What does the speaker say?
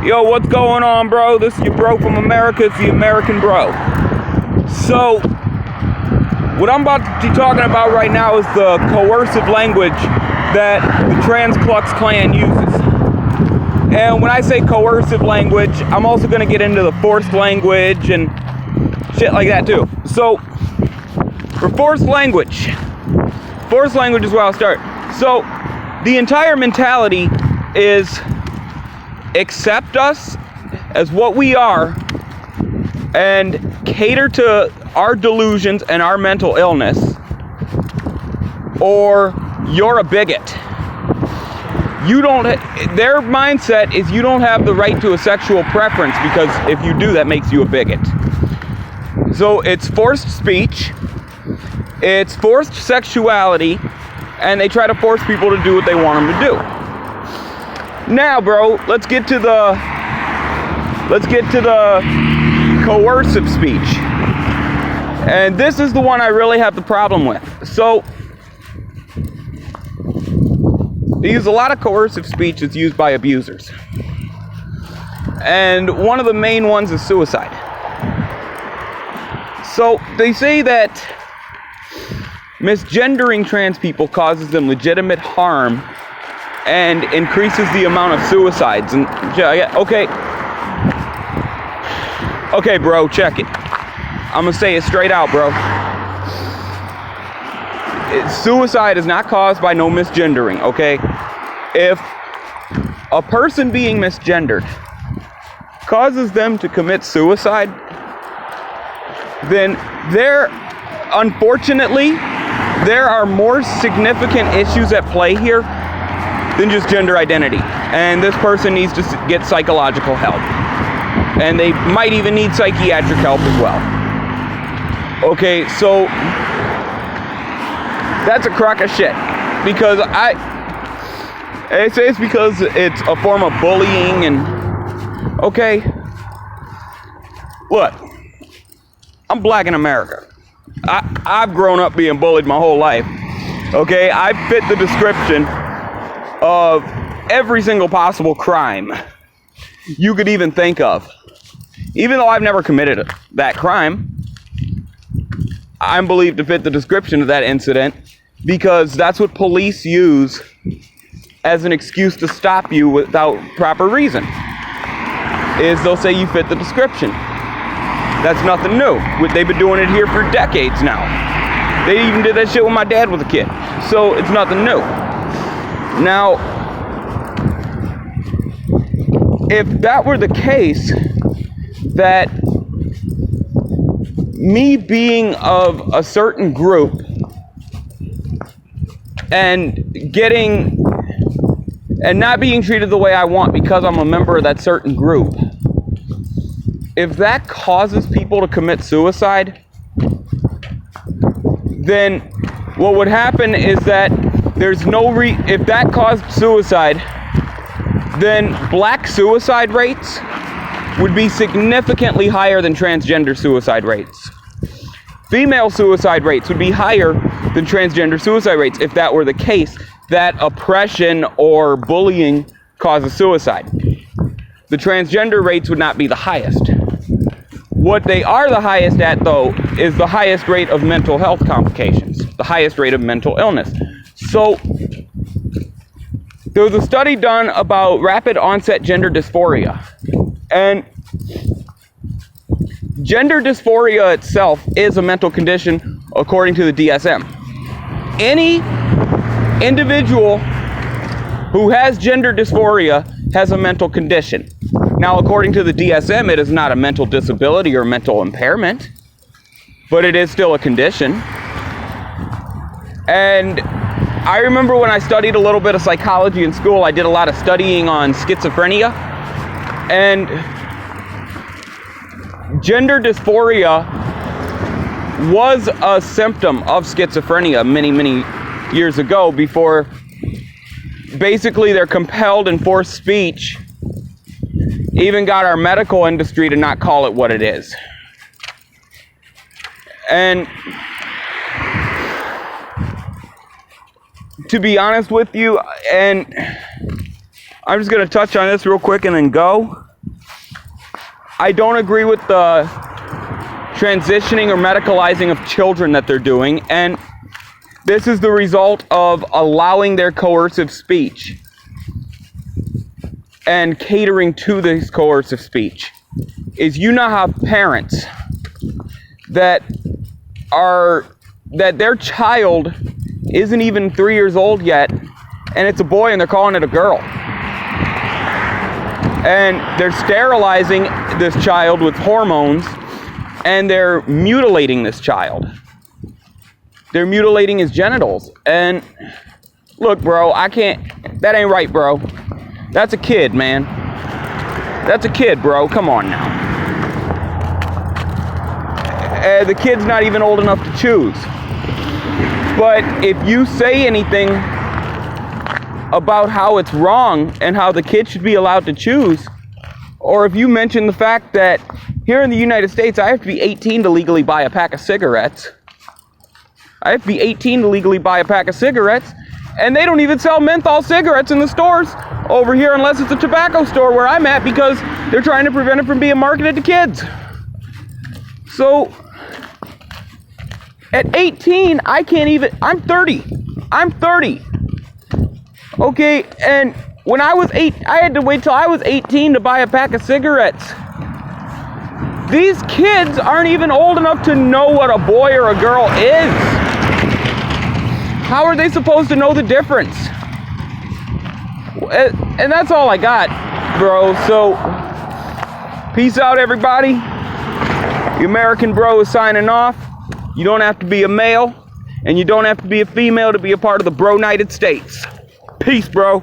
Yo, what's going on, bro? This is your bro from America. It's the American Bro. So, what I'm about to be talking about right now is the coercive language that the Trans Klux Klan uses. And when I say coercive language, I'm also going to get into the forced language and shit like that too. So, for forced language is where I'll start. So, the entire mentality is accept us as what we are and cater to our delusions and our mental illness, or you're a bigot. Their mindset is you don't have the right to a sexual preference, because if you do, that makes you a bigot. So it's forced speech, it's forced sexuality, and they try to force people to do what they want them to do. Now, bro, let's get to the coercive speech. And this is the one I really have the problem with. So, they use a lot of coercive speech that's used by abusers. And one of the main ones is suicide. So, they say that misgendering trans people causes them legitimate harm and increases the amount of suicides. And okay, bro, check it. I'm gonna say it straight out, bro. Suicide is not caused by no misgendering, okay? If a person being misgendered causes them to commit suicide, then unfortunately, there are more significant issues at play here than just gender identity. And this person needs to get psychological help. And they might even need psychiatric help as well. Okay, so that's a crock of shit. Because I say it's because it's a form of bullying and, okay, look, I'm black in America. I've grown up being bullied my whole life. Okay, I fit the description of every single possible crime you could even think of. Even though I've never committed that crime, I'm believed to fit the description of that incident, because that's what police use as an excuse to stop you without proper reason. Is they'll say you fit the description. That's nothing new. They've been doing it here for decades now. They even did that shit when my dad was a kid. So it's nothing new. Now, if that were the case, that me being of a certain group and not being treated the way I want because I'm a member of that certain group, if that causes people to commit suicide, then what would happen is that if that caused suicide, then black suicide rates would be significantly higher than transgender suicide rates. Female suicide rates would be higher than transgender suicide rates if that were the case, that oppression or bullying causes suicide. The transgender rates would not be the highest. What they are the highest at, though, is the highest rate of mental health complications, the highest rate of mental illness. So, there was a study done about rapid onset gender dysphoria. And gender dysphoria itself is a mental condition according to the DSM. Any individual who has gender dysphoria has a mental condition. Now, according to the DSM, it is not a mental disability or mental impairment, but it is still a condition. And I remember when I studied a little bit of psychology in school, I did a lot of studying on schizophrenia. And gender dysphoria was a symptom of schizophrenia many, many years ago, before basically their compelled and forced speech even got our medical industry to not call it what it is. And to be honest with you, and I'm just going to touch on this real quick and then go. I don't agree with the transitioning or medicalizing of children that they're doing, and this is the result of allowing their coercive speech and catering to this coercive speech. Is you now have parents that their child isn't even 3 years old yet, and it's a boy and they're calling it a girl. And they're sterilizing this child with hormones, and they're mutilating this child. They're mutilating his genitals. And look, bro, that ain't right, bro. That's a kid, man. That's a kid, bro. Come on now. The kid's not even old enough to choose. But if you say anything about how it's wrong and how the kid should be allowed to choose, or if you mention the fact that here in the United States, I have to be 18 to legally buy a pack of cigarettes. I have to be 18 to legally buy a pack of cigarettes, and they don't even sell menthol cigarettes in the stores over here unless it's a tobacco store where I'm at, because they're trying to prevent it from being marketed to kids. So, at 18, I'm 30. I'm 30. Okay, and when I was 8, I had to wait till I was 18 to buy a pack of cigarettes. These kids aren't even old enough to know what a boy or a girl is. How are they supposed to know the difference? And that's all I got, bro. So, peace out, everybody. The American Bro is signing off. You don't have to be a male, and you don't have to be a female to be a part of the Bro-United States. Peace, bro.